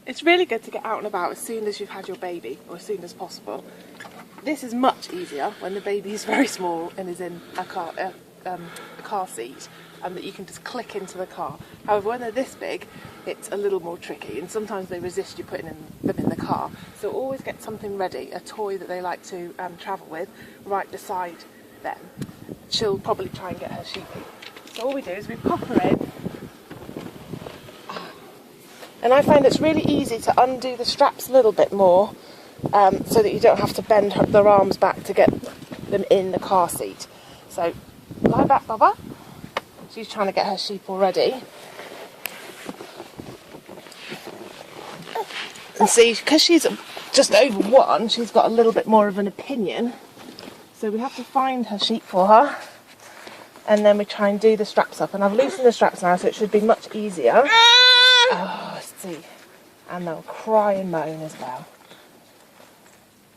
It's really good to get out and about as soon as you've had your baby, or as soon as possible. This is much easier when the baby is very small and is in a car seat, and that you can just click into the car. However, when they're this big, it's a little more tricky, and sometimes they resist you putting them in the car. So always get something ready, a toy that they like to travel with, right beside them. She'll probably try and get her sheepy. So all we do is we pop her in, and I find it's really easy to undo the straps a little bit more, so that you don't have to bend their arms back to get them in the car seat. So lie back, Bubba. She's trying to get her sheep already. And see, because she's just over 1, she's got a little bit more of an opinion. So we have to find her sheep for her. And then we try and do the straps up. And I've loosened the straps now, so it should be much easier. Oh, let's see. And they'll cry and moan as well.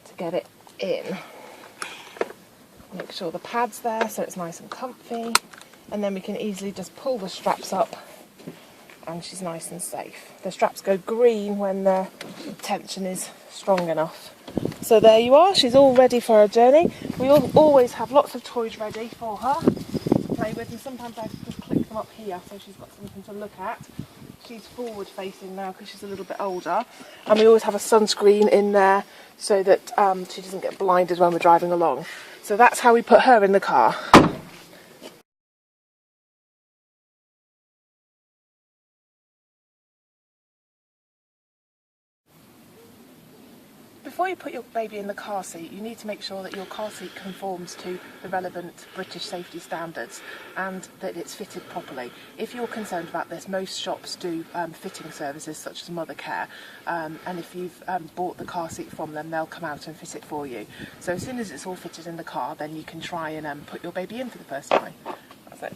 To get it in. Make sure the pad's there so it's nice and comfy. And then we can easily just pull the straps up and she's nice and safe. The straps go green when the tension is strong enough. So there you are, she's all ready for her journey. We always have lots of toys ready for her to play with, and sometimes I just click them up here so she's got something to look at. She's forward facing now because she's a little bit older, and we always have a sunscreen in there so that she doesn't get blinded when we're driving along. So that's how we put her in the car. Before you put your baby in the car seat, you need to make sure that your car seat conforms to the relevant British safety standards and that it's fitted properly. If you're concerned about this, most shops do fitting services such as Mothercare, and if you've bought the car seat from them, they'll come out and fit it for you. So as soon as it's all fitted in the car, then you can try and put your baby in for the first time. That's it.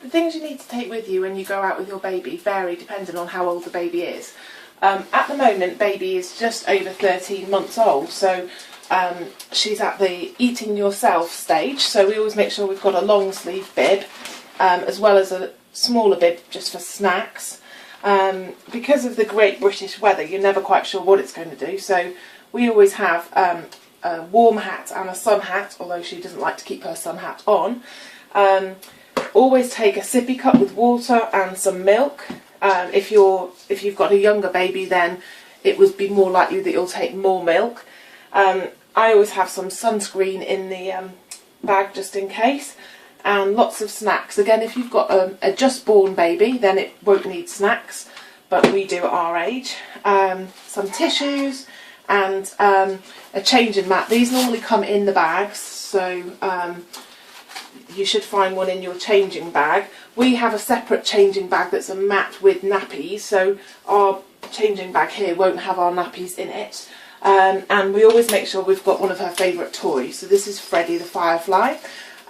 The things you need to take with you when you go out with your baby vary depending on how old the baby is. At the moment, baby is just over 13 months old, so she's at the eating yourself stage, so we always make sure we've got a long sleeve bib, as well as a smaller bib just for snacks. Because of the great British weather, you're never quite sure what it's going to do, so we always have a warm hat and a sun hat, although she doesn't like to keep her sun hat on. Always take a sippy cup with water and some milk. If you've got a younger baby, then it would be more likely that you'll take more milk. I always have some sunscreen in the bag just in case, and lots of snacks. Again, if you've got a just born baby, then it won't need snacks, but we do at our age. Some tissues and a changing mat. These normally come in the bags, so you should find one in your changing bag. We have a separate changing bag that's a mat with nappies, so our changing bag here won't have our nappies in it. And we always make sure we've got one of her favourite toys. So this is Freddie the Firefly,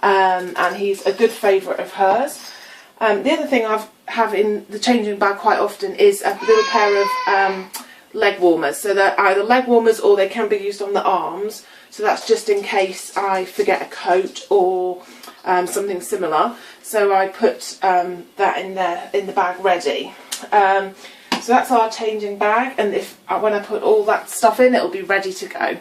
and he's a good favourite of hers. The other thing I have in the changing bag quite often is a little pair of leg warmers. So they're either leg warmers or they can be used on the arms. So that's just in case I forget a coat or something similar. So I put that in there in the bag ready. So that's our changing bag, and when I put all that stuff in, it'll be ready to go.